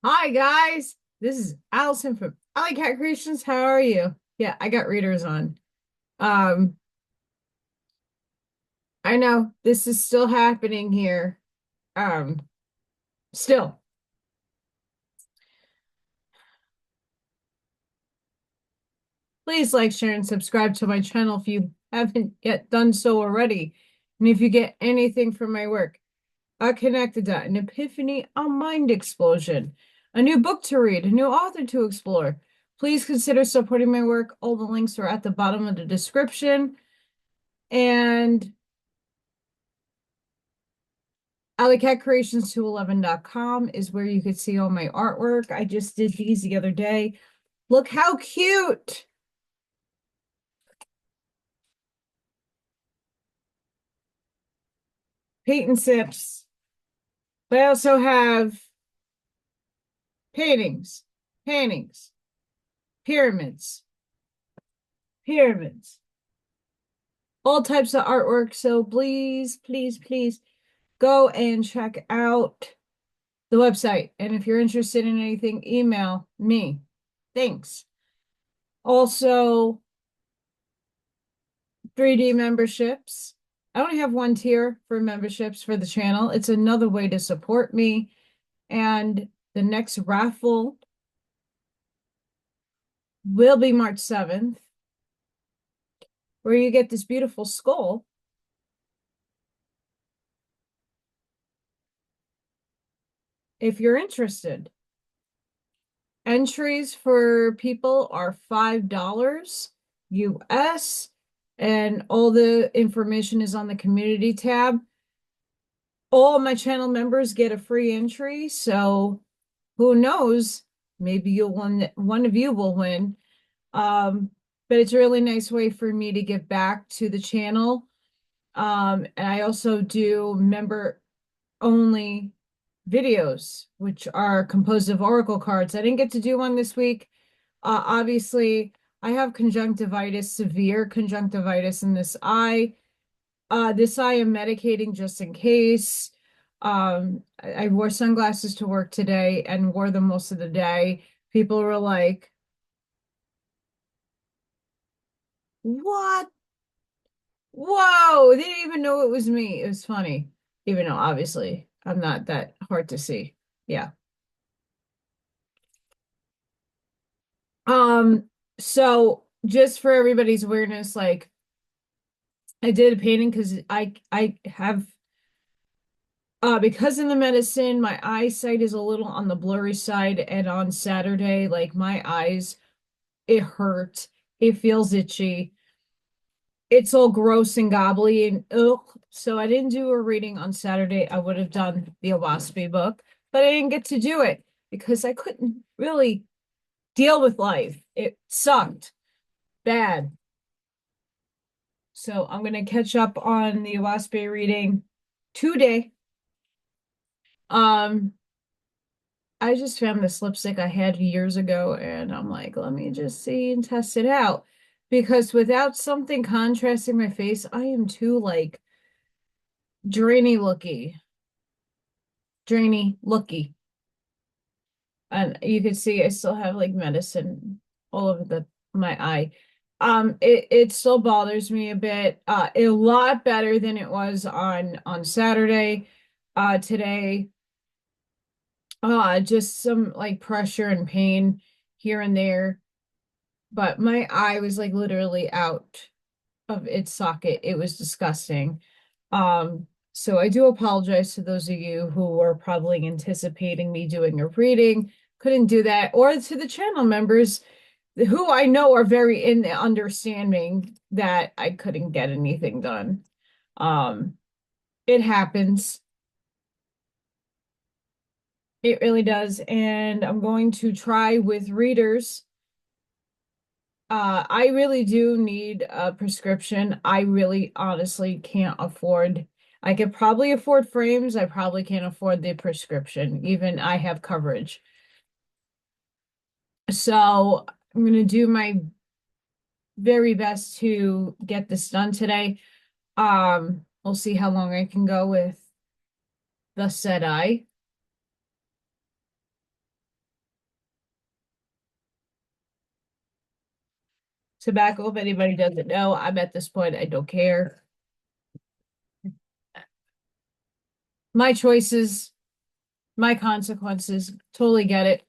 Hi guys, this is Allison from Alley Cat Creations. How are you? Yeah, I got readers on. Um, I know this is still happening here. Um, still. Please like, share, and subscribe to my channel if you haven't yet done so already. And if you get anything from my work, a connected dot, an epiphany, a mind explosion, a new book to read, a new author to explore, please consider supporting my work. All the links are at the bottom of the description. And AlleyCatCreations211.com is where you could see all my artwork. I just did these the other day. Look how cute. Paint and sips. But I also have paintings, paintings, pyramids, pyramids, all types of artwork. So please, please, please go and check out the website. And if you're interested in anything, email me. Thanks. Also, 3D memberships. I only have one tier for memberships for the channel. It's another way to support me. And the next raffle will be March 7th, where you get this beautiful skull. If you're interested, entries for people are $5 US, and all the information is on the community tab. All my channel members get a free entry, so who knows? Maybe you'll one of you will win. But it's a really nice way for me to give back to the channel. And I also do member only videos, which are composed of oracle cards. I didn't get to do one this week. Obviously, I have conjunctivitis, severe conjunctivitis in this eye. This eye I'm medicating just in case. I wore sunglasses to work today and wore them most of the day. People were like, "What? Whoa!" They didn't even know it was me. It was funny, even though obviously I'm not that hard to see. Yeah. So just for everybody's awareness, like I did a painting because I have because in the medicine, my eyesight is a little on the blurry side, and on Saturday, like my eyes, it hurt. It feels itchy. It's all gross and gobbly and ugh. So I didn't do a reading on Saturday. I would have done the Oahspe book, but I didn't get to do it because I couldn't really deal with life. It sucked bad. So I'm gonna catch up on the Oahspe reading today. Um, I just found this lipstick I had years ago, and I'm like, let me just see and test it out. Because without something contrasting my face, I am too like drainy looky. And you can see I still have like medicine all over the my eye. It still bothers me a bit. A lot better than it was on Saturday. Today, just some like pressure and pain here and there. But my eye was like literally out of its socket. It was disgusting. So I do apologize to those of you who were probably anticipating me doing a reading, couldn't do that, or to the channel members who I know are very in the understanding that I couldn't get anything done. Um, it happens. It really does. And I'm going to try with readers. I really do need a prescription. I really honestly can't afford. I could probably afford frames. I probably can't afford the prescription. Even I have coverage. So I'm going to do my very best to get this done today. We'll see how long I can go with the said eye. tobacco. If anybody doesn't know, I'm at this point, I don't care. My choices, my consequences, totally get it.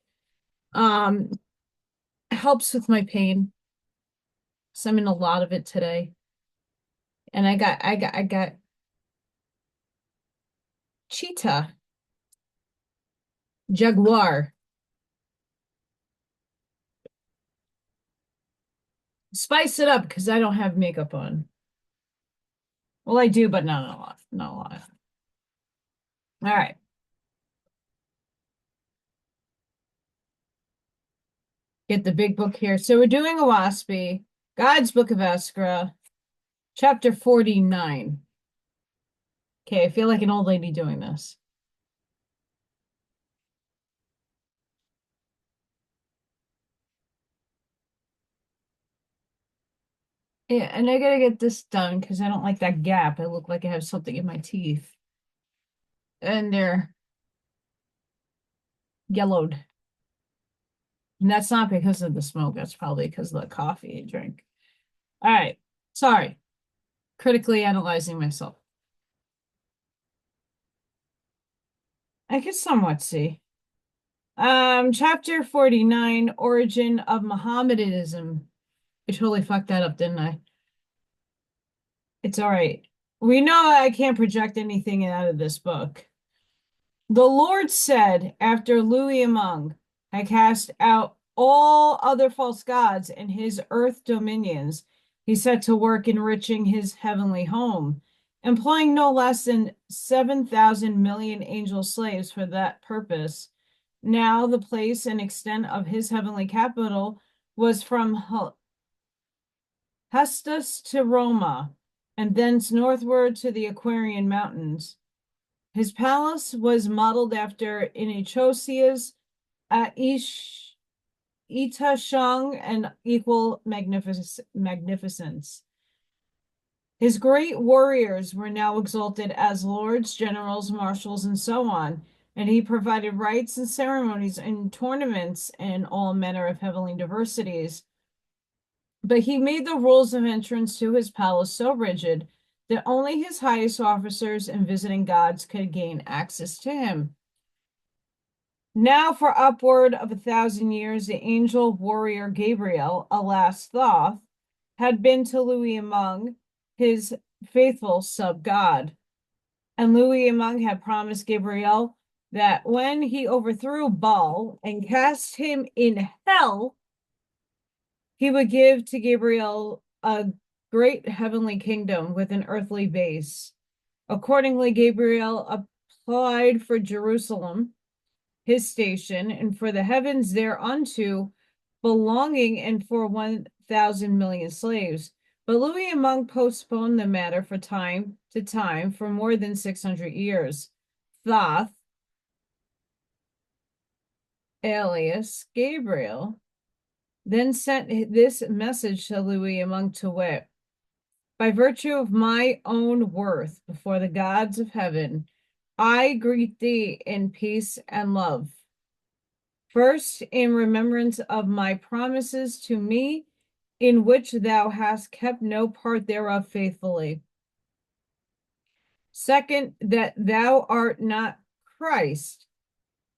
Helps with my pain. So I'm in a lot of it today. And I got cheetah, jaguar. Spice it up because I don't have makeup on. Well, I do, but not a lot. Not a lot. All right. Get the big book here. So we're doing Oahspe, God's Book of Eskra, chapter 49. Okay, I feel like an old lady doing this. Yeah, and I gotta get this done because I don't like that gap. I look like I have something in my teeth. And they're yellowed. And that's not because of the smoke. That's probably because of the coffee I drink. All right. Sorry. Critically analyzing myself. I can somewhat see. Chapter 49, Origin of Mohammedanism. I totally fucked that up, didn't I? It's all right. We know I can't project anything out of this book. The Lord said, after Louis Among had cast out all other false gods and his earth dominions, he set to work enriching his heavenly home, employing no less than 7,000 million angel slaves for that purpose. Now the place and extent of his heavenly capital was from Hestus to Roma, and thence northward to the Aquarian Mountains. His palace was modeled after Inechosia's at Itashang and equal magnificence. His great warriors were now exalted as lords, generals, marshals, and so on, and he provided rites and ceremonies and tournaments and all manner of heavenly diversities. But he made the rules of entrance to his palace so rigid that only his highest officers and visiting gods could gain access to him. Now for upward of 1,000 years, the angel warrior Gabriel, alas Thoth, had been to Louis Among, his faithful sub-god. And Louis Among had promised Gabriel that when he overthrew Baal and cast him in hell, he would give to Gabriel a great heavenly kingdom with an earthly base. Accordingly, Gabriel applied for Jerusalem, his station, and for the heavens thereunto belonging, and for 1,000 million slaves. But Louis Among postponed the matter for time to time for more than 600 years. Thoth, alias Gabriel, then sent this message to Louis Among to wit, by virtue of my own worth before the gods of heaven, I greet thee in peace and love. First, in remembrance of my promises to me, in which thou hast kept no part thereof faithfully. Second, that thou art not Christ,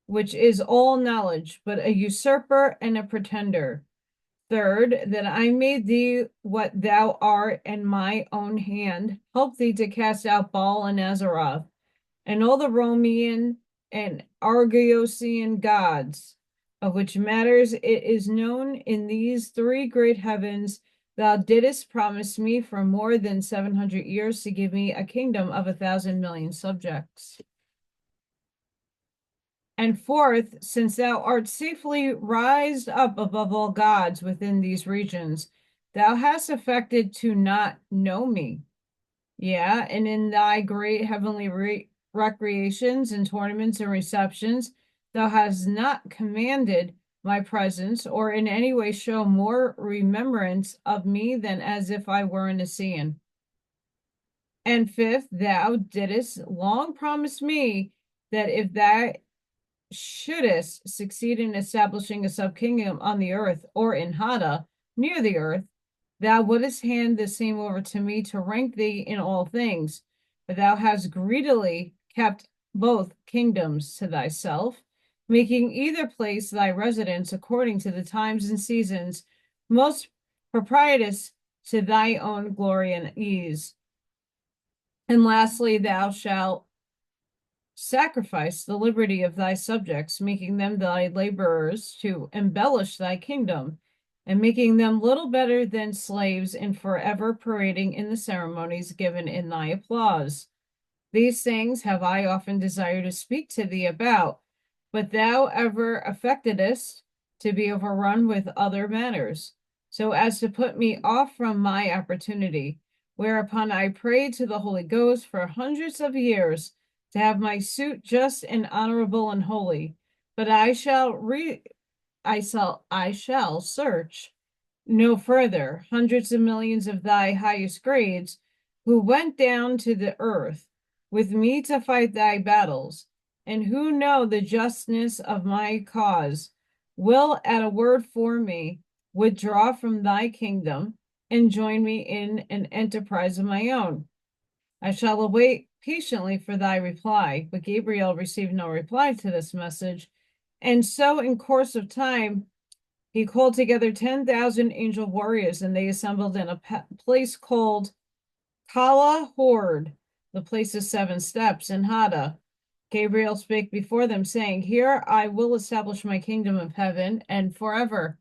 which is all knowledge, but a usurper and a pretender. Third, that I made thee what thou art, and my own hand help thee to cast out Baal and Azaroth, and all the Romean and Argiosian gods, of which matters it is known in these three great heavens, thou didst promise me for more than 700 years to give me a kingdom of 1,000 million subjects. And fourth, since thou art safely rised up above all gods within these regions, thou hast affected to not know me. Yeah, and in thy great heavenly recreations and tournaments and receptions, thou hast not commanded my presence or in any way show more remembrance of me than as if I were an Assyrian. And fifth, thou didst long promise me that if thou shouldest succeed in establishing a subkingdom on the earth or in Hada, near the earth, Thou wouldest hand the same over to me to rank thee in all things, but thou hast greedily kept both kingdoms to thyself, making either place thy residence according to the times and seasons, most propitious to thy own glory and ease. And lastly, thou shalt sacrifice the liberty of thy subjects, making them thy laborers to embellish thy kingdom, and making them little better than slaves, and forever parading in the ceremonies given in thy applause. These things have I often desired to speak to thee about, but thou ever affectedst to be overrun with other matters, so as to put me off from my opportunity. Whereupon I prayed to the Holy Ghost for hundreds of years to have my suit just and honorable and holy. But I shall search no further hundreds of millions of thy highest grades, who went down to the earth with me to fight thy battles, and who know the justness of my cause, will at a word for me withdraw from thy kingdom and join me in an enterprise of my own. I shall await patiently for thy reply. But Gabriel received no reply to this message, and so in course of time he called together 10,000 angel warriors, and they assembled in a place called Kala Horde, the place of 7 steps, in Hada. Gabriel spake before them, saying, Here I will establish my kingdom of heaven, and forever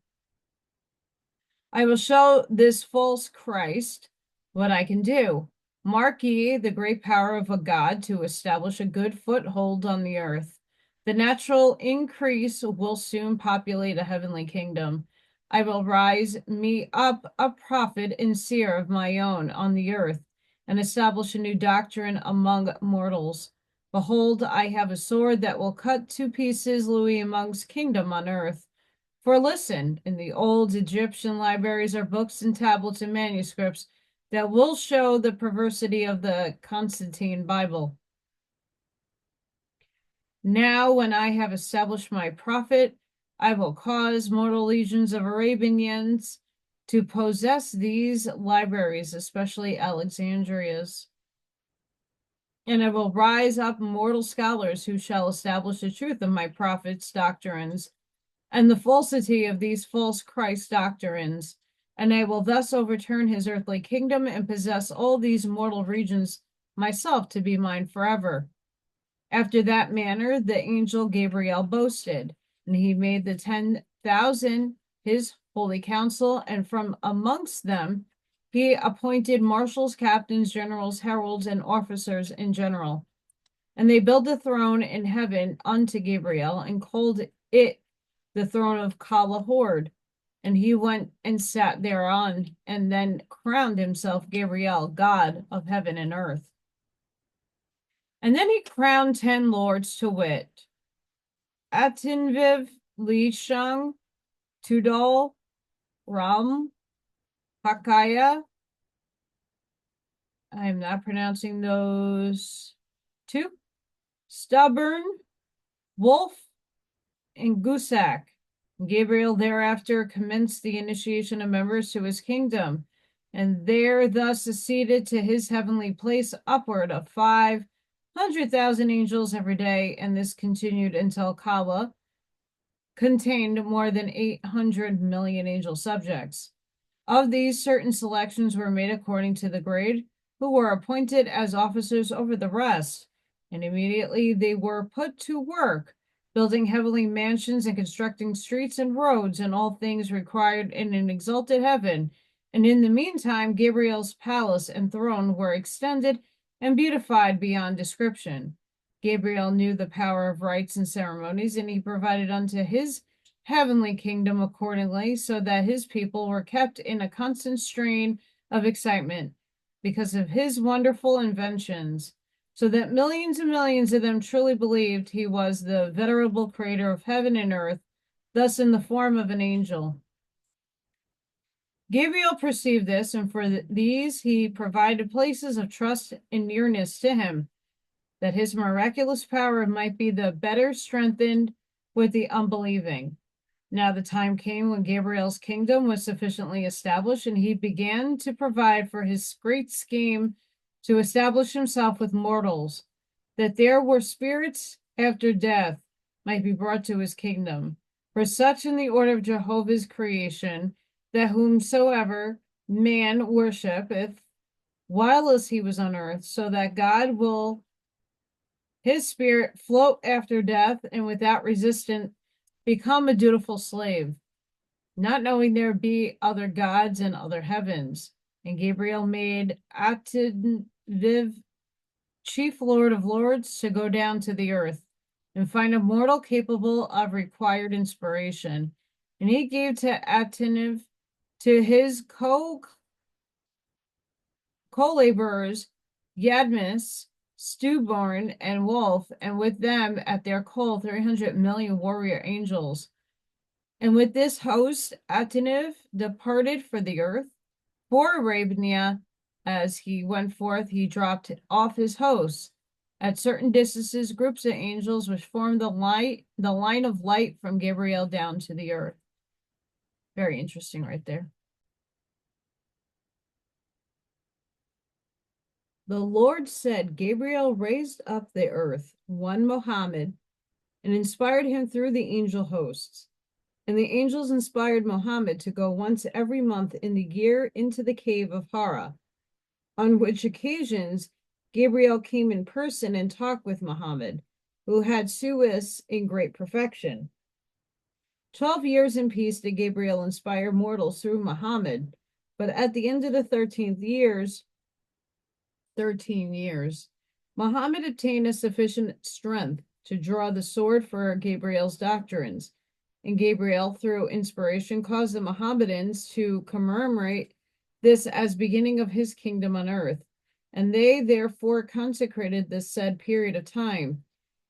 I will show this false Christ what I can do. Mark ye the great power of a God to establish a good foothold on the earth. The natural increase will soon populate a heavenly kingdom. I will rise me up a prophet and seer of my own on the earth, and establish a new doctrine among mortals. Behold, I have a sword that will cut to pieces Louis Among's kingdom on earth. For listen, in the old Egyptian libraries are books and tablets and manuscripts that will show the perversity of the Constantine Bible. Now, when I have established my prophet, I will cause mortal legions of Arabians to possess these libraries, especially Alexandria's. And I will rise up mortal scholars who shall establish the truth of my prophet's doctrines and the falsity of these false Christ doctrines, and I will thus overturn his earthly kingdom and possess all these mortal regions myself to be mine forever. After that manner the angel Gabriel boasted, and he made the 10,000 his holy council, and from amongst them he appointed marshals, captains, generals, heralds, and officers in general. And they built a throne in heaven unto Gabriel, and called it the throne of Kala Horde, and he went and sat thereon, and then crowned himself Gabriel, God of heaven and earth. And then he crowned 10 lords, to wit, Atinviv, Lishang, Tudal, Ram, Hakaya. I am not pronouncing those two. Stubborn, Wolf, and Gusak. Gabriel thereafter commenced the initiation of members to his kingdom, and there thus acceded to his heavenly place upward of 500,000 angels every day, and this continued until Kala contained more than 800 million angel subjects. Of these, certain selections were made according to the grade, who were appointed as officers over the rest, and immediately they were put to work, building heavenly mansions and constructing streets and roads and all things required in an exalted heaven. And in the meantime, Gabriel's palace and throne were extended and beautified beyond description. Gabriel knew the power of rites and ceremonies, and he provided unto his heavenly kingdom accordingly, so that his people were kept in a constant strain of excitement because of his wonderful inventions, so that millions and millions of them truly believed he was the venerable creator of heaven and earth, thus in the form of an angel. Gabriel perceived this, and for these he provided places of trust and nearness to him, that his miraculous power might be the better strengthened with the unbelieving. Now the time came when Gabriel's kingdom was sufficiently established, and he began to provide for his great scheme to establish himself with mortals, that there were spirits after death might be brought to his kingdom. For such in the order of Jehovah's creation, that whomsoever man worshipeth whilst he was on earth, so that God will his spirit float after death, and without resistance become a dutiful slave, not knowing there be other gods and other heavens. And Gabriel made Attiviv chief lord of lords to go down to the earth and find a mortal capable of required inspiration. And he gave to Attiviv to his co-laborers Yadmis, Stewborn, and Wolf, and with them at their call 300 million warrior angels. And with this host, Atiniv departed for the earth. For Arabia, as he went forth, he dropped off his hosts. At certain distances, groups of angels which formed the line of light from Gabriel down to the earth. Very interesting right there. The Lord said, Gabriel raised up the earth, one Mohammed, and inspired him through the angel hosts. And the angels inspired Mohammed to go once every month in the year into the cave of Hara, on which occasions Gabriel came in person and talked with Mohammed, who had Suis in great perfection. 12 years in peace did Gabriel inspire mortals through Mohammed, but at the end of the 13 years, Muhammad obtained a sufficient strength to draw the sword for Gabriel's doctrines, and Gabriel, through inspiration, caused the Mohammedans to commemorate this as beginning of his kingdom on earth, and they therefore consecrated this said period of time.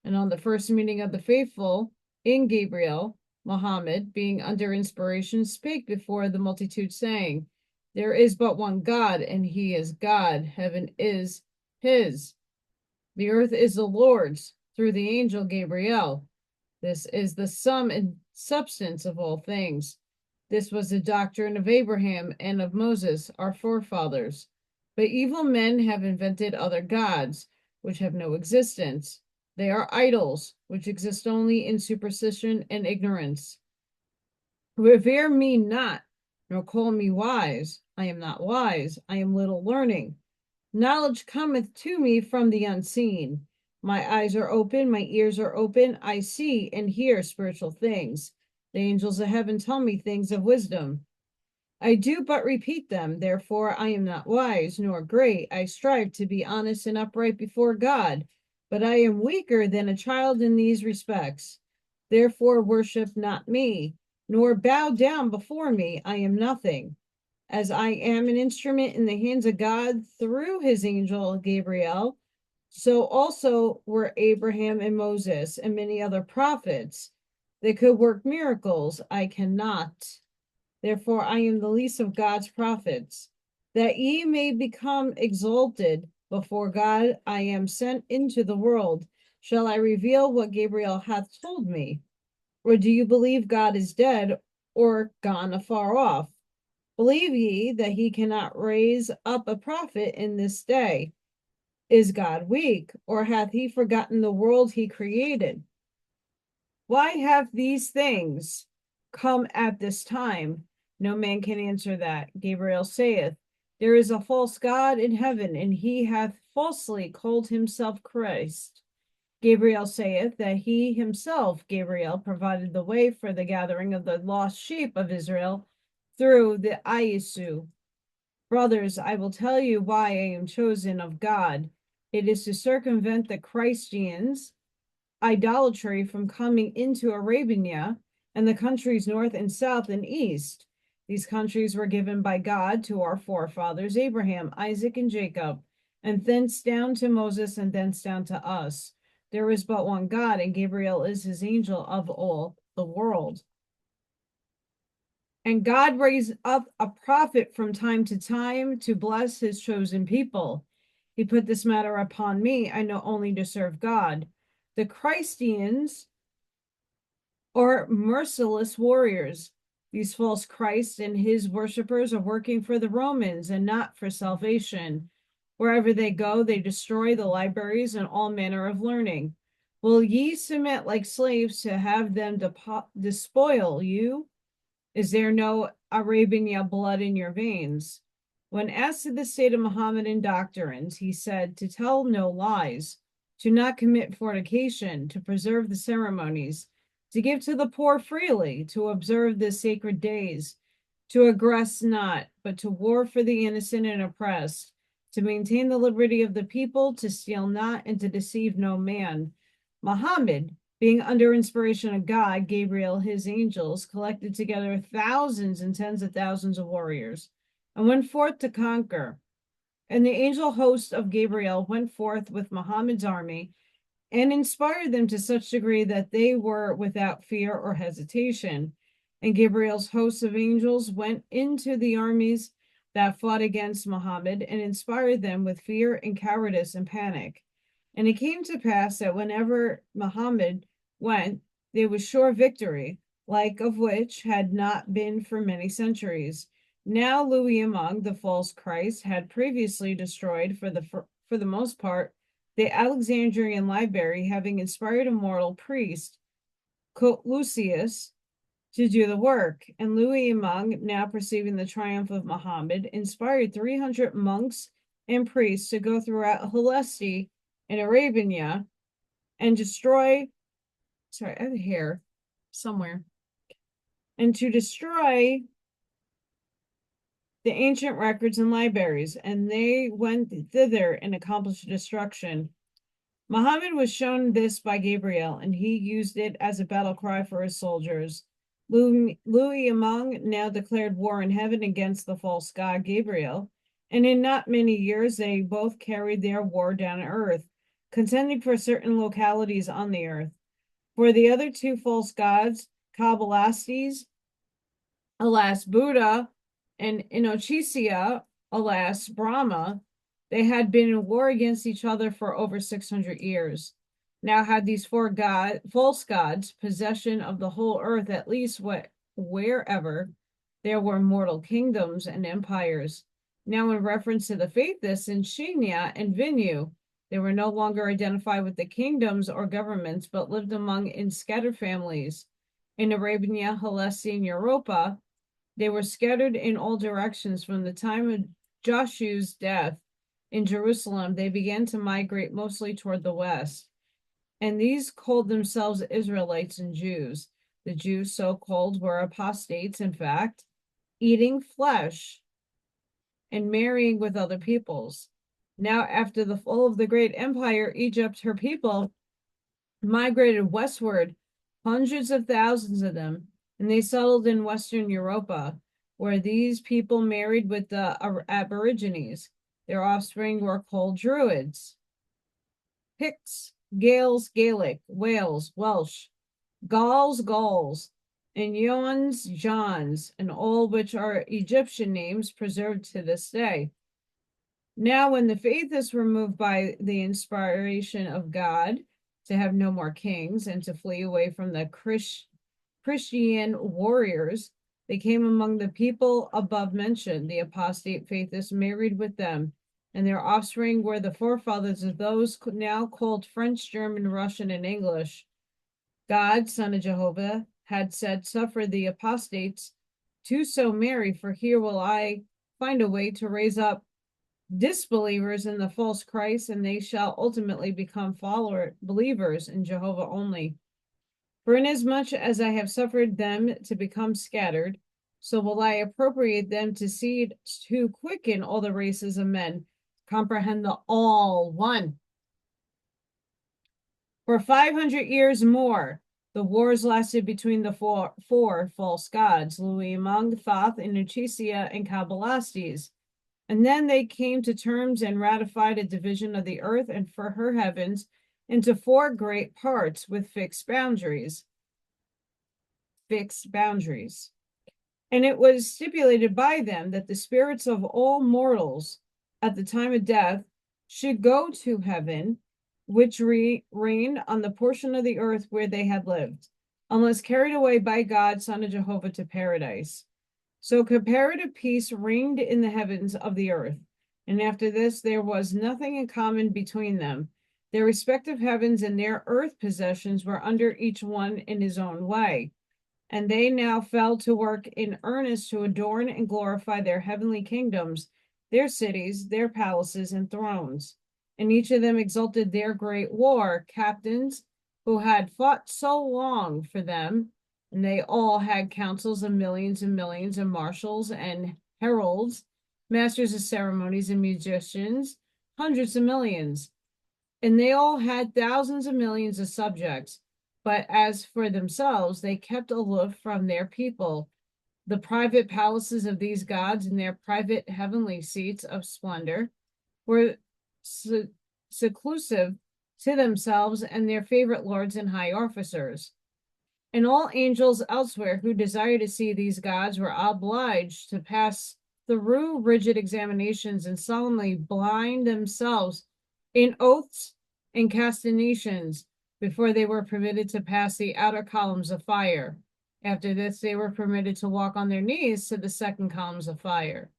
And on the first meeting of the faithful in Gabriel, Muhammad, being under inspiration, spake before the multitude, saying, there is but one God, and he is God. Heaven is his. The earth is the Lord's, through the angel Gabriel. This is the sum and substance of all things. This was the doctrine of Abraham and of Moses, our forefathers. But evil men have invented other gods, which have no existence. They are idols, which exist only in superstition and ignorance. Revere me not, nor call me wise. I am not wise, I am little learning. Knowledge cometh to me from the unseen. My eyes are open, my ears are open, I see and hear spiritual things. The angels of heaven tell me things of wisdom. I do but repeat them, therefore I am not wise, nor great. I strive to be honest and upright before God, but I am weaker than a child in these respects. Therefore worship not me, nor bow down before me. I am nothing. As I am an instrument in the hands of God through his angel Gabriel, so also were Abraham and Moses and many other prophets. They could work miracles. I cannot. Therefore I am the least of God's prophets. That ye may become exalted before God, I am sent into the world. Shall I reveal what Gabriel hath told me? Or do you believe God is dead or gone afar off? Believe ye that he cannot raise up a prophet in this day? Is God weak, or hath he forgotten the world he created? Why have these things come at this time? No man can answer that. Gabriel saith, there is a false God in heaven, and he hath falsely called himself Christ. Gabriel saith that he himself, Gabriel, provided the way for the gathering of the lost sheep of Israel through the Oahspe. Brothers, I will tell you why I am chosen of God. It is to circumvent the Christians' idolatry from coming into Arabia and the countries north and south and east. These countries were given by God to our forefathers, Abraham, Isaac, and Jacob, and thence down to Moses, and thence down to us. There is but one God, and Gabriel is his angel of all the world. And God raised up a prophet from time to time to bless his chosen people. He put this matter upon me. I know only to serve God. The Christians or merciless warriors. These false Christs and his worshippers are working for the Romans and not for salvation. Wherever they go, they destroy the libraries and all manner of learning. Will ye submit like slaves to have them despoil you? Is there no Arabian blood in your veins? When asked to the state of Mohammedan doctrines, he said to tell no lies, to not commit fornication, to preserve the ceremonies, to give to the poor freely, to observe the sacred days, to aggress not, but to war for the innocent and oppressed, to maintain the liberty of the people, to steal not, and to deceive no man. Muhammad, being under inspiration of God, Gabriel, his angels, collected together thousands and tens of thousands of warriors, and went forth to conquer. And the angel host of Gabriel went forth with Muhammad's army and inspired them to such degree that they were without fear or hesitation. And Gabriel's host of angels went into the armies that fought against Muhammad and inspired them with fear and cowardice and panic. And it came to pass that whenever Muhammad went, there was sure victory, like of which had not been for many centuries. Now Louis among the false Christ had previously destroyed for the most part the Alexandrian library, having inspired a mortal priest, Lucius, to do the work. And Louis among, now perceiving the triumph of Muhammad, inspired 300 monks and priests to go throughout Oahspe in Arabia and destroy, I have here somewhere, and to destroy the ancient records and libraries, and they went thither and accomplished destruction. Muhammad was shown this by Gabriel, and he used it as a battle cry for his soldiers. Louis among now declared war in heaven against the false god Gabriel, and in not many years they both carried their war down to earth, contending for certain localities on the earth. For the other two false gods, Kabbalastes, alas Buddha, and Inochisia, alas Brahma, they had been in war against each other for over 600 years. Now had these false gods possession of the whole earth, at least wherever there were mortal kingdoms and empires. Now in reference to the faithists in Shinya and Vinu, they were no longer identified with the kingdoms or governments, but lived among in scattered families. In Arabia, Hellesia, and Europa, they were scattered in all directions. From the time of Joshua's death in Jerusalem, they began to migrate mostly toward the west. And these called themselves Israelites and Jews. The Jews, so called, were apostates, in fact, eating flesh and marrying with other peoples. Now, after the fall of the great empire, Egypt, her people, migrated westward, hundreds of thousands of them, and they settled in Western Europa, where these people married with the Aborigines. Their offspring were called Druids, Picts, Gaels, Gaelic, Wales, Welsh, Gauls, Gauls, and Yons, Johns, and all which are Egyptian names preserved to this day. Now, when the faithists were moved by the inspiration of God to have no more kings and to flee away from the Christian warriors, they came among the people above mentioned. The apostate faithists married with them, and their offspring were the forefathers of those now called French, German, Russian, and English. God, Son of Jehovah, had said, suffer the apostates to so marry, for here will I find a way to raise up disbelievers in the false Christ, and they shall ultimately become believers in Jehovah only. For inasmuch as I have suffered them to become scattered, so will I appropriate them to seed to quicken all the races of men, comprehend the all one. For 500 years more, the wars lasted between the four false gods, Louis among, Thoth, Inochisia, and Kabbalastes. And then they came to terms and ratified a division of the earth and for her heavens into 4 great parts with fixed boundaries. And it was stipulated by them that the spirits of all mortals at the time of death should go to heaven, which reigned on the portion of the earth where they had lived. unless carried away by God, Son of Jehovah, to paradise. So comparative peace reigned in the heavens of the earth, and after this there was nothing in common between them. Their respective heavens and their earth possessions were under each one in his own way. And they now fell to work in earnest to adorn and glorify their heavenly kingdoms, their cities, their palaces, and thrones. And each of them exalted their great war captains who had fought so long for them. And they all had councils of millions and millions, and marshals and heralds, masters of ceremonies and musicians, hundreds of millions. And they all had thousands of millions of subjects. But as for themselves, they kept aloof from their people. The private palaces of these gods and their private heavenly seats of splendor were seclusive to themselves and their favorite lords and high officers. And all angels elsewhere who desired to see these gods were obliged to pass through rigid examinations and solemnly bind themselves in oaths and castinations before they were permitted to pass the outer columns of fire. After this, they were permitted to walk on their knees to the second columns of fire.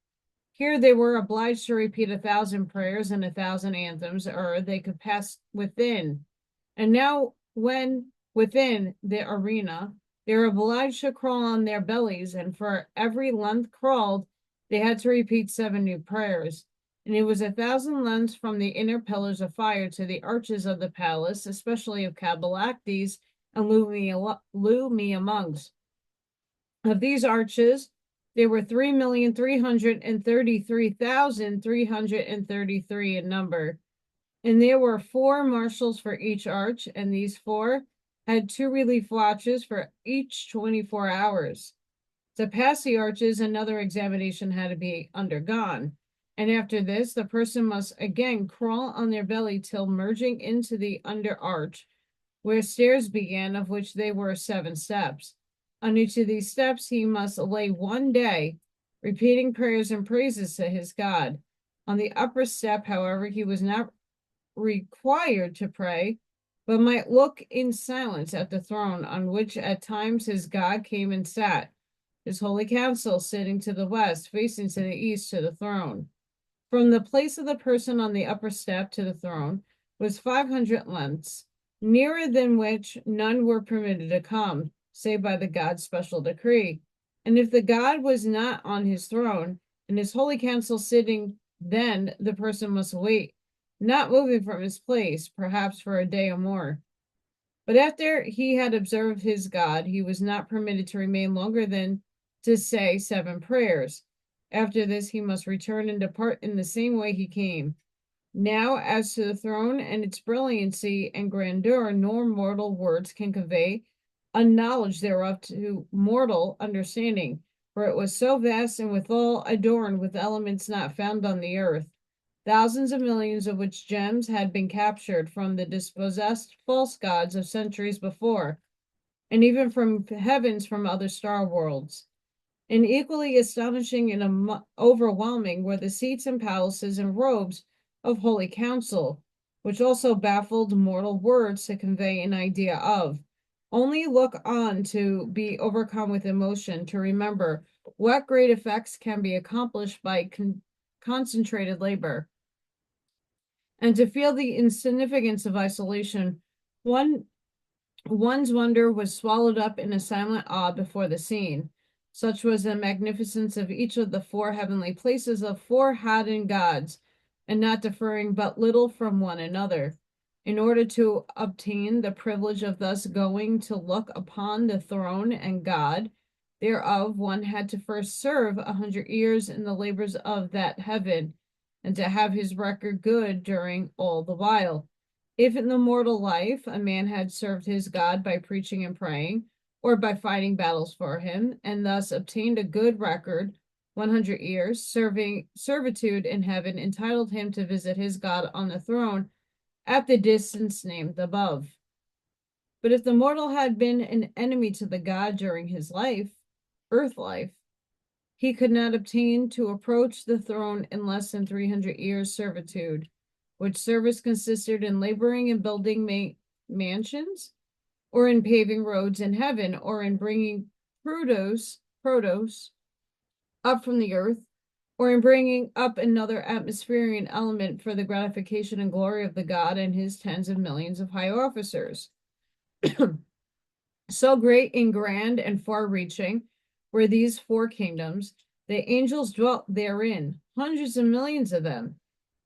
Here they were obliged to repeat 1,000 prayers and 1,000 anthems, or they could pass within. And now, when within the arena, they were obliged to crawl on their bellies, and for every length crawled, they had to repeat 7 new prayers. And it was 1,000 lengths from the inner pillars of fire to the arches of the palace, especially of Cabalactes and Lumiamungs. Of these arches, there were 3,333,333 in number. And there were 4 marshals for each arch, and these 4 had 2 relief watches for each 24 hours. To pass the arches, another examination had to be undergone. And after this, the person must again crawl on their belly till merging into the under arch, where stairs began, of which they were 7 steps. On each of these steps, he must lay 1 day, repeating prayers and praises to his God. On the upper step, however, he was not required to pray, but might look in silence at the throne, on which at times his God came and sat, his holy council sitting to the west, facing to the east to the throne. From the place of the person on the upper step to the throne was 500 lengths, nearer than which none were permitted to come, save by the God's special decree. And if the God was not on his throne, and his holy council sitting, then the person must wait, not moving from his place, perhaps for a day or more. But after he had observed his God, he was not permitted to remain longer than to say 7 prayers. After this, he must return and depart in the same way he came. Now, as to the throne and its brilliancy and grandeur, nor mortal words can convey a knowledge thereof to mortal understanding, for it was so vast and withal adorned with elements not found on the earth, thousands of millions of which gems had been captured from the dispossessed false gods of centuries before, and even from heavens from other star worlds. And equally astonishing and overwhelming were the seats and palaces and robes of holy council, which also baffled mortal words to convey an idea of. Only look on to be overcome with emotion, to remember what great effects can be accomplished by concentrated labor, and to feel the insignificance of isolation. One's wonder was swallowed up in a silent awe before the scene. Such was the magnificence of each of the 4 heavenly places of 4 Hadan gods, and not differing but little from one another. In order to obtain the privilege of thus going to look upon the throne and God thereof, one had to first serve 100 years in the labors of that heaven, and to have his record good during all the while. If in the mortal life a man had served his God by preaching and praying, or by fighting battles for him, and thus obtained a good record, 100 years, servitude in heaven entitled him to visit his God on the throne at the distance named above. But if the mortal had been an enemy to the God during his life, earth life, he could not obtain to approach the throne in less than 300 years' servitude, which service consisted in laboring and building mansions, or in paving roads in heaven, or in bringing protos up from the earth, or in bringing up another atmospheric element for the gratification and glory of the God and his tens of millions of high officers. So great and grand and far-reaching were these four kingdoms, the angels dwelt therein, hundreds of millions of them,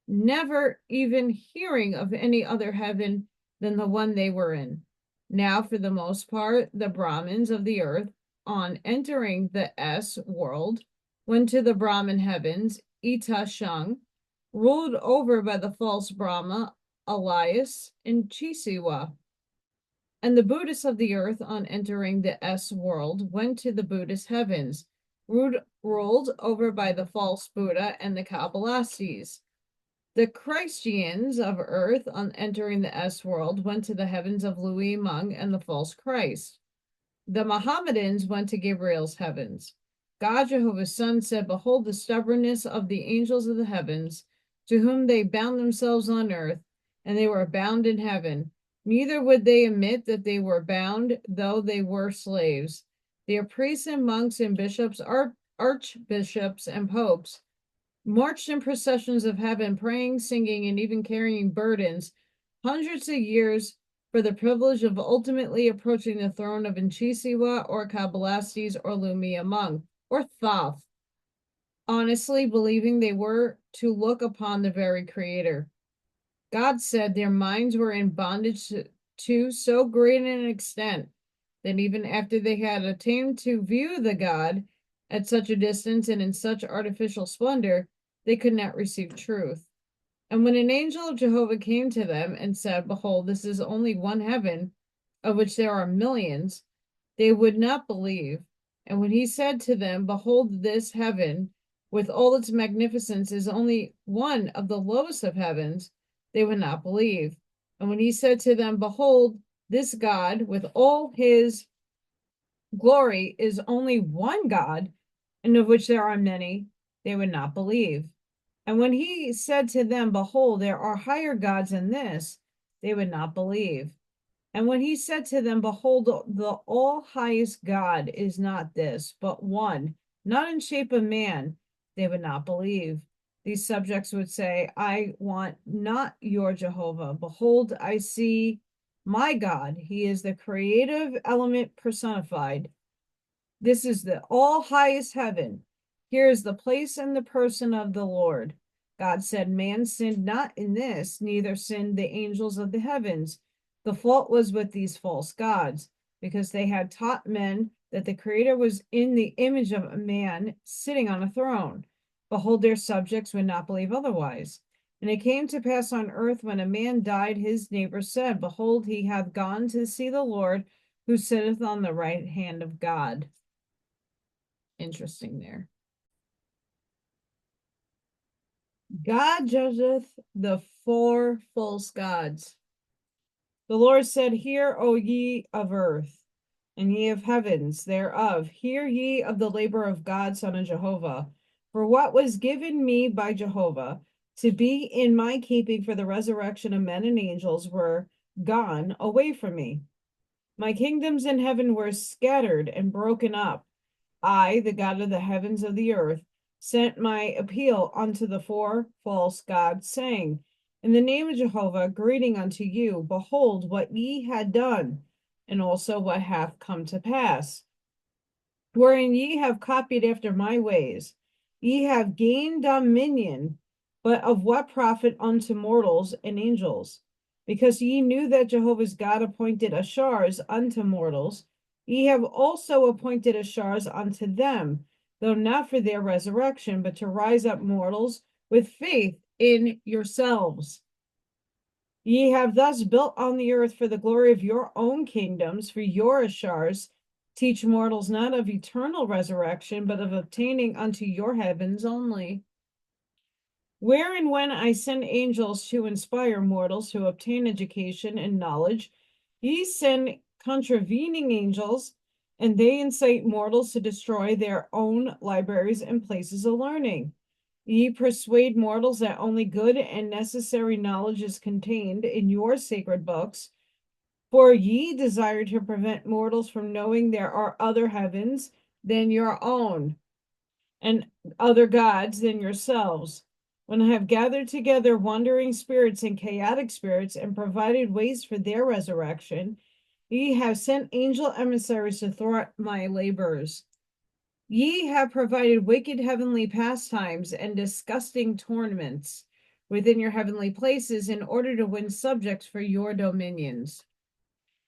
never even hearing of any other heaven than the one they were in. Now, for the most part, the Brahmins of the earth, on entering the S world, went to the Brahmin heavens, Ita Shang, ruled over by the false Brahma, Elias, and Chisiwa. And the Buddhists of the earth, on entering the S world, went to the Buddhist heavens, ruled over by the false Buddha and the Kabbalistes. The Christians of earth, on entering the S world, went to the heavens of Louis Mung and the false Christ. The Mohammedans went to Gabriel's heavens. God, Jehovah's Son, said, behold the stubbornness of the angels of the heavens, to whom they bound themselves on earth, and they were bound in heaven. Neither would they admit that they were bound, though they were slaves. Their priests and monks and bishops, archbishops and popes, marched in processions of heaven, praying, singing, and even carrying burdens, hundreds of years for the privilege of ultimately approaching the throne of Inchisiwa or Kabbalistes or Lumia Mung or Thoth, honestly believing they were to look upon the very Creator. God said their minds were in bondage to so great an extent that even after they had attained to view the God at such a distance and in such artificial splendor, they could not receive truth. And when an angel of Jehovah came to them and said, behold, this is only one heaven, of which there are millions, they would not believe. And when he said to them, behold, this heaven, with all its magnificence, is only one of the lowest of heavens, they would not believe. And when he said to them, behold, this God, with all his glory, is only one God, and of which there are many, they would not believe. And when he said to them, behold, there are higher gods than this, they would not believe. And when he said to them, behold, the all highest God is not this, but one, not in shape of man, they would not believe. These subjects would say, I want not your Jehovah. Behold, I see my God. He is the creative element personified. This is the all highest heaven. Here is the place and the person of the Lord. God said, man sinned not in this, neither sinned the angels of the heavens. The fault was with these false gods, because they had taught men that the Creator was in the image of a man sitting on a throne. Behold, their subjects would not believe otherwise. And it came to pass on earth, when a man died, his neighbor said, behold, he hath gone to see the Lord, who sitteth on the right hand of God. Interesting there. God judgeth the four false gods. The Lord said, hear, O ye of earth, and ye of heavens thereof, hear ye of the labor of God, Son of Jehovah. For what was given me by Jehovah to be in my keeping for the resurrection of men and angels were gone away from me. My kingdoms in heaven were scattered and broken up. I, the God of the heavens of the earth, sent my appeal unto the four false gods, saying, in the name of Jehovah, greeting unto you, behold what ye had done, and also what hath come to pass, wherein ye have copied after my ways. Ye have gained dominion, but of what profit unto mortals and angels? Because ye knew that Jehovah's God appointed ashars unto mortals, ye have also appointed ashars unto them, though not for their resurrection, but to rise up mortals with faith in yourselves. Ye have thus built on the earth for the glory of your own kingdoms, for your ashars teach mortals not of eternal resurrection, but of obtaining unto your heavens only. Where and when I send angels to inspire mortals to obtain education and knowledge, ye send contravening angels, and they incite mortals to destroy their own libraries and places of learning. Ye persuade mortals that only good and necessary knowledge is contained in your sacred books, For ye desire to prevent mortals from knowing there are other heavens than your own, and other gods than yourselves. When I have gathered together wandering spirits and chaotic spirits and provided ways for their resurrection, ye have sent angel emissaries to thwart my labors. Ye have provided wicked heavenly pastimes and disgusting tournaments within your heavenly places in order to win subjects for your dominions.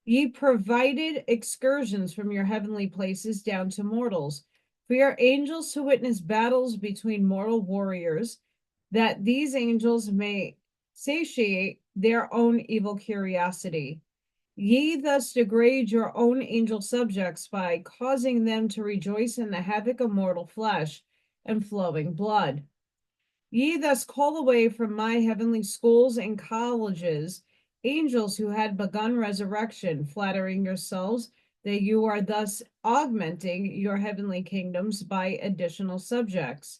Ye provided excursions from your heavenly places down to mortals, for your angels to witness battles between mortal warriors, that these angels may satiate their own evil curiosity. Ye thus degrade your own angel subjects by causing them to rejoice in the havoc of mortal flesh and flowing blood. Ye thus call away from my heavenly schools and colleges angels who had begun resurrection, flattering yourselves that you are thus augmenting your heavenly kingdoms by additional subjects.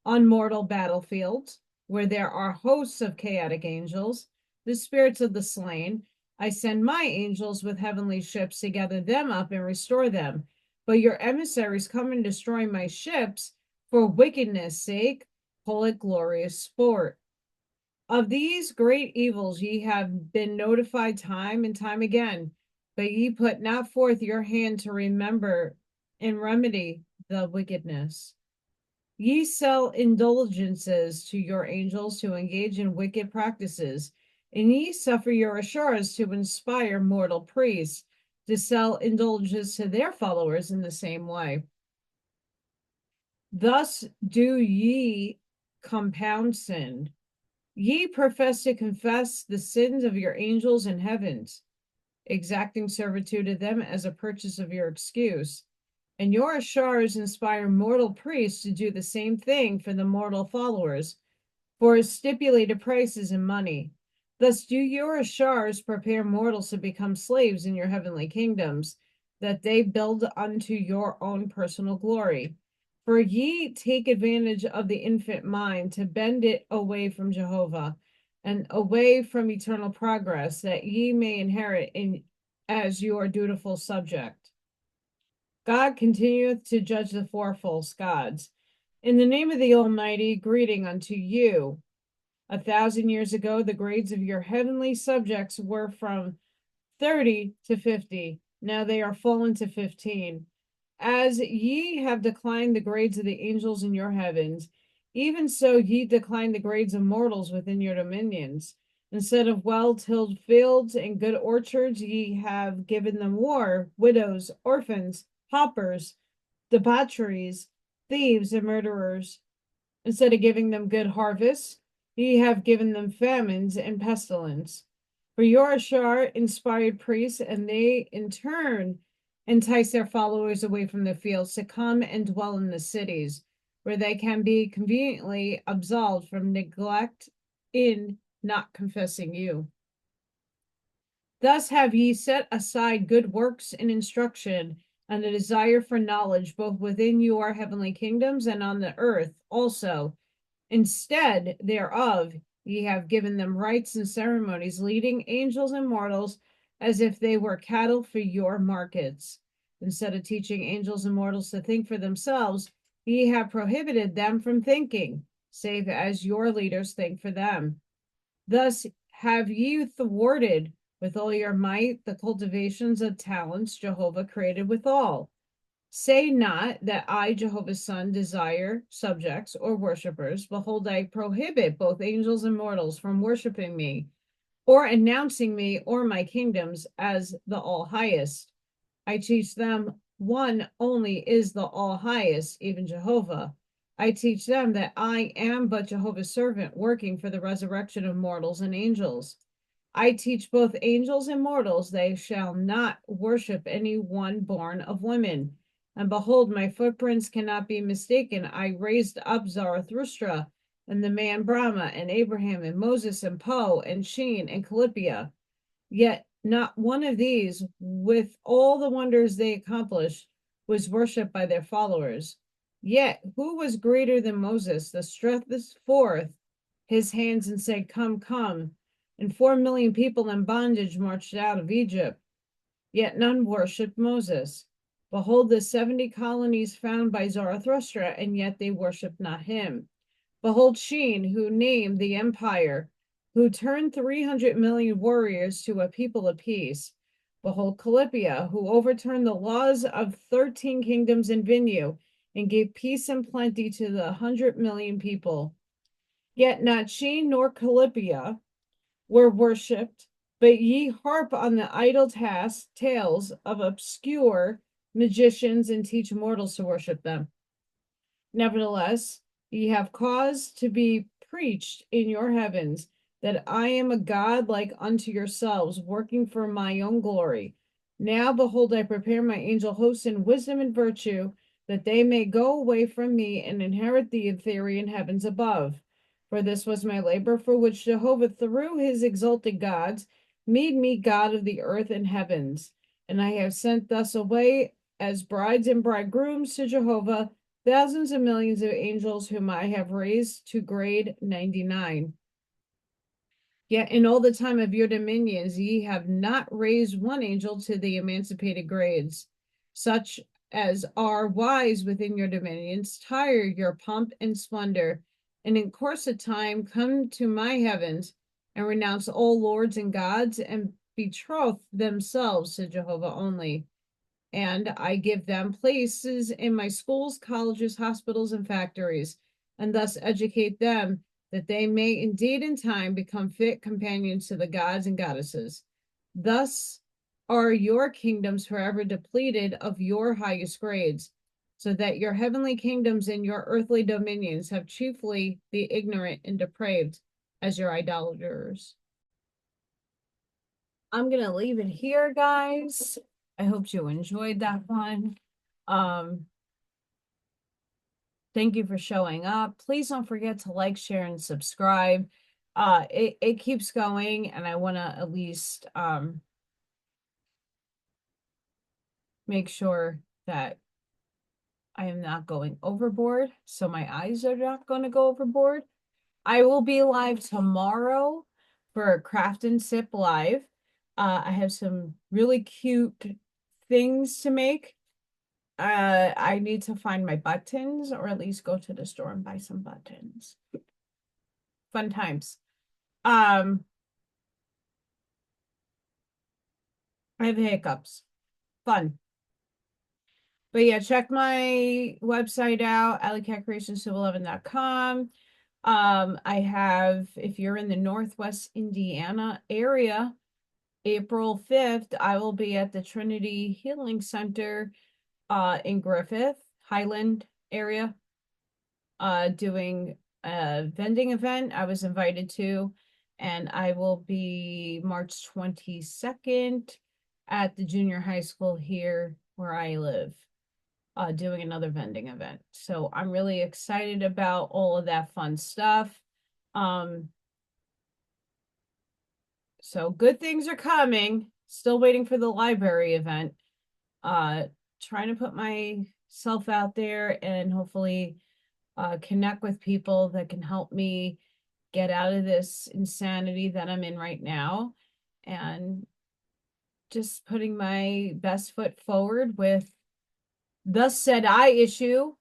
On mortal battlefields, where there are hosts of chaotic angels, the spirits of the slain, I send my angels with heavenly ships to gather them up and restore them. But your emissaries come and destroy my ships for wickedness' sake. Call it glorious sport. Of these great evils ye have been notified time and time again, but ye put not forth your hand to remember and remedy the wickedness. Ye sell indulgences to your angels to engage in wicked practices, and ye suffer your Ashures to inspire mortal priests to sell indulgences to their followers in the same way. Thus do ye compound sin. Ye profess to confess the sins of your angels in heavens, exacting servitude of them as a purchase of your excuse. And your Ashars inspire mortal priests to do the same thing for the mortal followers, for stipulated prices in money. Thus do your Ashars prepare mortals to become slaves in your heavenly kingdoms, that they build unto your own personal glory. For ye take advantage of the infant mind to bend it away from Jehovah and away from eternal progress, that ye may inherit in as your dutiful subject. God continueth to judge the four false gods. In the name of the Almighty, greeting unto you. 1,000 years ago, the grades of your heavenly subjects were from 30 to 50. Now they are fallen to 15. As ye have declined the grades of the angels in your heavens, even so ye decline the grades of mortals within your dominions. Instead of well-tilled fields and good orchards, ye have given them war, widows, orphans, paupers, debaucheries, thieves, and murderers. Instead of giving them good harvests, ye have given them famines and pestilence. For your Ashar inspired priests, and they in turn entice their followers away from the fields to come and dwell in the cities, where they can be conveniently absolved from neglect in not confessing you. Thus have ye set aside good works and instruction, and a desire for knowledge, both within your heavenly kingdoms and on the earth also. Instead thereof, ye have given them rites and ceremonies, leading angels and mortals as if they were cattle for your markets. Instead of teaching angels and mortals to think for themselves, ye have prohibited them from thinking, save as your leaders think for them. Thus have ye thwarted with all your might the cultivations of talents Jehovah created withal. Say not that I, Jehovah's Son, desire subjects or worshippers. Behold, I prohibit both angels and mortals from worshiping me, or announcing me or my kingdoms as the all-highest. I teach them one only is the all-highest, even Jehovah. I teach them that I am but Jehovah's servant, working for the resurrection of mortals and angels. I teach both angels and mortals they shall not worship any one born of women. And behold, my footprints cannot be mistaken. I raised up Zarathustra and the man Brahma and Abraham and Moses and Poe and Sheen and Calypia. Yet not one of these, with all the wonders they accomplished, was worshipped by their followers. Yet who was greater than Moses, that stretched forth his hands and said, Come, come, and 4 million people in bondage marched out of Egypt? yet none worshipped Moses. Behold, the 70 colonies found by Zarathustra, and yet they worshipped not him. Behold, Sheen, who named the empire, who turned 300 million warriors to a people of peace. Behold, Calypia, who overturned the laws of 13 kingdoms in Vinnu, and gave peace and plenty to the 100 million people. Yet not Sheen nor Calypia were worshipped, but ye harp on the idle tales of obscure magicians and teach mortals to worship them. Nevertheless, ye have cause to be preached in your heavens that I am a God like unto yourselves, working for my own glory. Now, behold, I prepare my angel hosts in wisdom and virtue, that they may go away from me and inherit the ethereal heavens above. For this was my labor, for which Jehovah, through his exalted gods, made me God of the earth and heavens. And I have sent thus away as brides and bridegrooms to Jehovah thousands of millions of angels whom I have raised to grade 99. Yet in all the time of your dominions, ye have not raised one angel to the emancipated grades, such as are wise within your dominions, tire your pomp and splendor, and in course of time come to my heavens and renounce all lords and gods and betroth themselves to Jehovah only. And I give them places in my schools, colleges, hospitals, and factories, and thus educate them that they may indeed in time become fit companions to the gods and goddesses. Thus are your kingdoms forever depleted of your highest grades, so that your heavenly kingdoms and your earthly dominions have chiefly the ignorant and depraved as your idolaters. I'm going to leave it here, guys. I hope you enjoyed that one. Thank you for showing up. Please don't forget to like, share, and subscribe. It keeps going, and I want to at least make sure that I am not going overboard, so my eyes are not going to go overboard. I will be live tomorrow for Craft and Sip Live. I have some really cute things to make. I need to find my buttons, or at least go to the store and buy some buttons. Fun times. I have hiccups. Fun. But yeah, check my website out, AllyCatCreations211.com. I have, if you're in the Northwest Indiana area, April 5th, I will be at the Trinity Healing Center in Griffith, Highland area, doing a vending event I was invited to, and I will be March 22nd at the junior high school here where I live, doing another vending event. So I'm really excited about all of that fun stuff. So good things are coming. Still waiting for the library event. Trying to put myself out there and hopefully connect with people that can help me get out of this insanity that I'm in right now, and just putting my best foot forward with the said eye issue.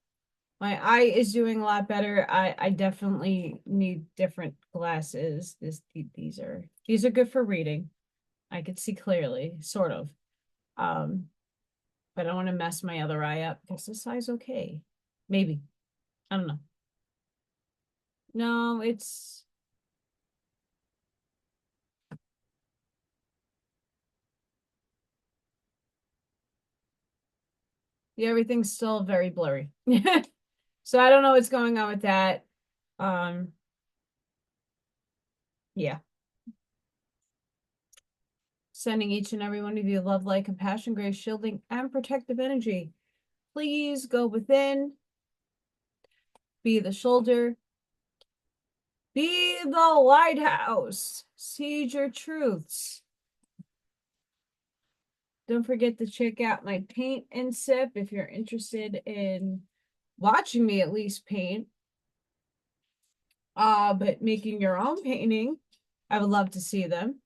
My eye is doing a lot better. I definitely need different glasses. These are good for reading. I could see clearly, sort of. But I don't want to mess my other eye up. Guess this eye's okay. Maybe. I don't know. No, it's yeah, everything's still very blurry. So I don't know what's going on with that. Yeah. Sending each and every one of you love, light, compassion, grace, shielding, and protective energy. Please go within, be the shoulder, be the lighthouse, seed your truths. Don't forget to check out my paint and sip if you're interested in watching me at least paint. But making your own painting, I would love to see them.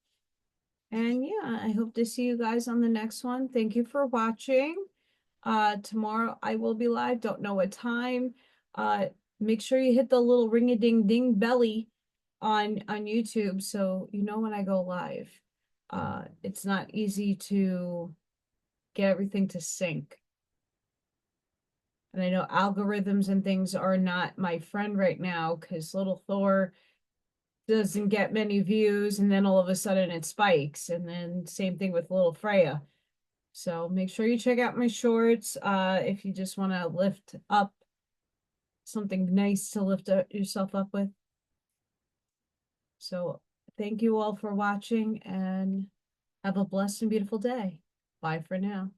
And yeah, I hope to see you guys on the next one. Thank you for watching. Tomorrow I will be live. Don't know what time. Make sure you hit the little ring-a-ding-ding belly on YouTube so you know when I go live. It's not easy to get everything to sync. And I know algorithms and things are not my friend right now because little Thor doesn't get many views and then all of a sudden it spikes. And then same thing with little Freya. So make sure you check out my shorts if you just want to lift up something nice to lift yourself up with. So thank you all for watching and have a blessed and beautiful day. Bye for now.